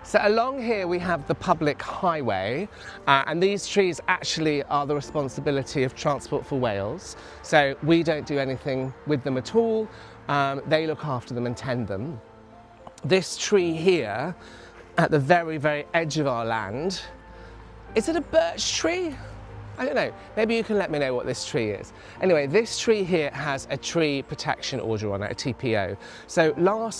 So along here we have the public highway, and these trees actually are the responsibility of Transport for Wales. So we don't do anything with them at all. They look after them and tend them. This tree here at the very, very edge of our land, is it a birch tree? I don't know, maybe you can let me know what this tree is. Anyway, this tree here has a tree protection order on it, a TPO. So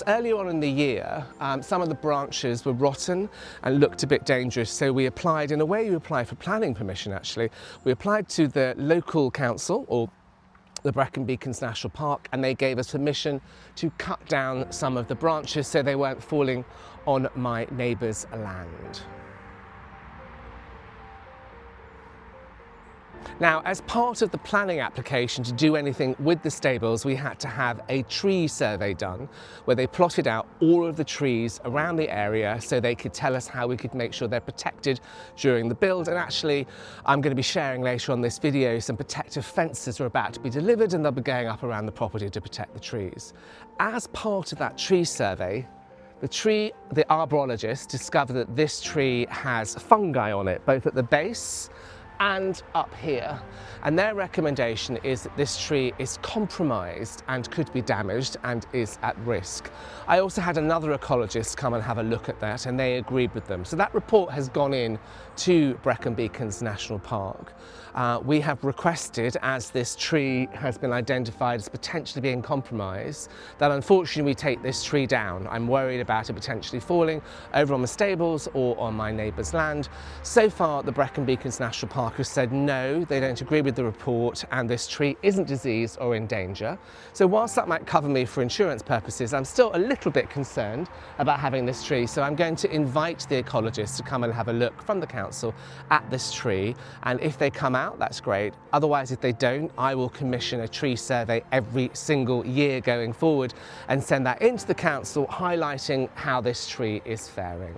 earlier on in the year, some of the branches were rotten and looked a bit dangerous. So we applied, in a way you apply for planning permission actually, we applied to the local council, or the Brecon Beacons National Park, and they gave us permission to cut down some of the branches so they weren't falling on my neighbour's land. Now, as part of the planning application to do anything with the stables, we had to have a tree survey done where they plotted out all of the trees around the area so they could tell us how we could make sure they're protected during the build. And actually, I'm going to be sharing later on this video some protective fences are about to be delivered, and they'll be going up around the property to protect the trees. As part of that tree survey, the arborologist discovered that this tree has fungi on it, both at the base and up here, and their recommendation is that this tree is compromised and could be damaged and is at risk. I also had another ecologist come and have a look at that, and they agreed with them. So that report has gone in to Brecon Beacons National Park. We have requested, as this tree has been identified as potentially being compromised, that unfortunately we take this tree down. I'm worried about it potentially falling over on the stables or on my neighbour's land. So far, the Brecon Beacons National Park has said no, they don't agree with the report, and this tree isn't diseased or in danger. So whilst that might cover me for insurance purposes, I'm still a little bit concerned about having this tree. So I'm going to invite the ecologist to come and have a look from the council at this tree, and if they come out, that's great. Otherwise, if they don't, I will commission a tree survey every single year going forward and send that into the council, highlighting how this tree is faring.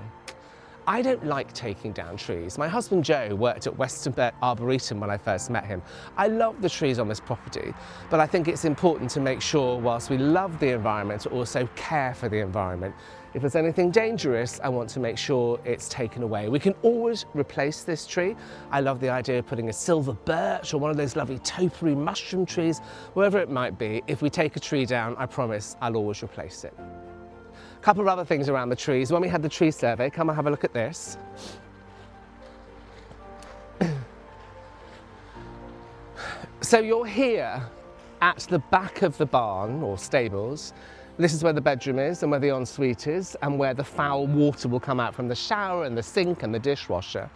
I don't like taking down trees. My husband Joe worked at Westonbirt Arboretum when I first met him. I love the trees on this property, but I think it's important to make sure, whilst we love the environment, to also care for the environment. If there's anything dangerous, I want to make sure it's taken away. We can always replace this tree. I love the idea of putting a silver birch or one of those lovely topiary mushroom trees, wherever it might be. If we take a tree down, I promise I'll always replace it. A couple of other things around the trees. When we had the tree survey, come and have a look at this. So you're here at the back of the barn or stables. This is where the bedroom is and where the ensuite is and where the foul water will come out from the shower and the sink and the dishwasher.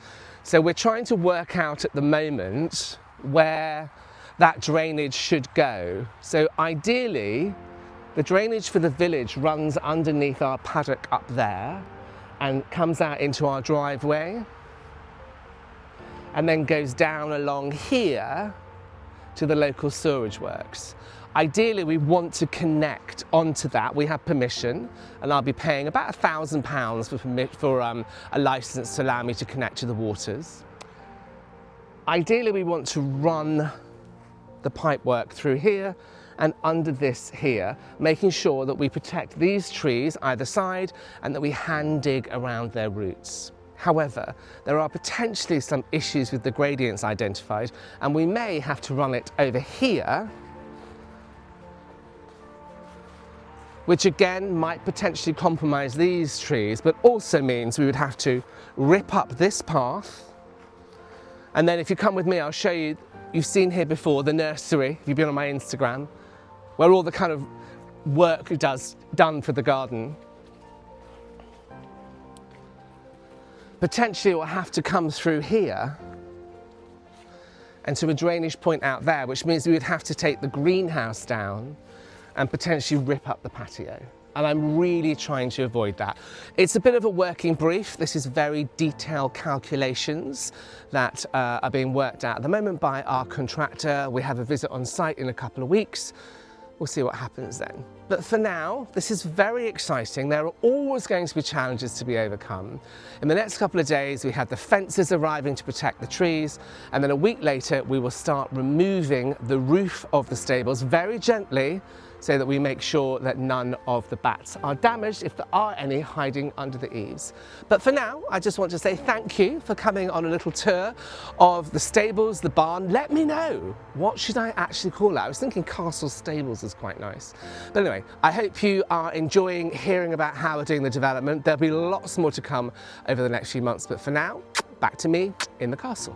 So we're trying to work out at the moment where that drainage should go. So ideally, the drainage for the village runs underneath our paddock up there and comes out into our driveway and then goes down along here to the local sewerage works. Ideally, we want to connect onto that. We have permission, and I'll be paying about £1,000 for a licence to allow me to connect to the waters. Ideally, we want to run the pipework through here and under this here, making sure that we protect these trees either side and that we hand dig around their roots. However, there are potentially some issues with the gradients identified, and we may have to run it over here, which again might potentially compromise these trees, but also means we would have to rip up this path. And then if you come with me, I'll show you, you've seen here before, the nursery, if you've been on my Instagram, where all the kind of work done for the garden. Potentially we'll have to come through here and to a drainage point out there, which means we would have to take the greenhouse down and potentially rip up the patio. And I'm really trying to avoid that. It's a bit of a working brief. This is very detailed calculations that are being worked out at the moment by our contractor. We have a visit on site in a couple of weeks. We'll see what happens then. But for now, this is very exciting. There are always going to be challenges to be overcome. In the next couple of days, we have the fences arriving to protect the trees, and then a week later, we will start removing the roof of the stables very gently, so that we make sure that none of the bats are damaged, if there are any hiding under the eaves. But for now, I just want to say thank you for coming on a little tour of the stables, the barn. Let me know, what should I actually call it? I was thinking Castle Stables is quite nice. But anyway, I hope you are enjoying hearing about how we're doing the development. There'll be lots more to come over the next few months, but for now, back to me in the castle.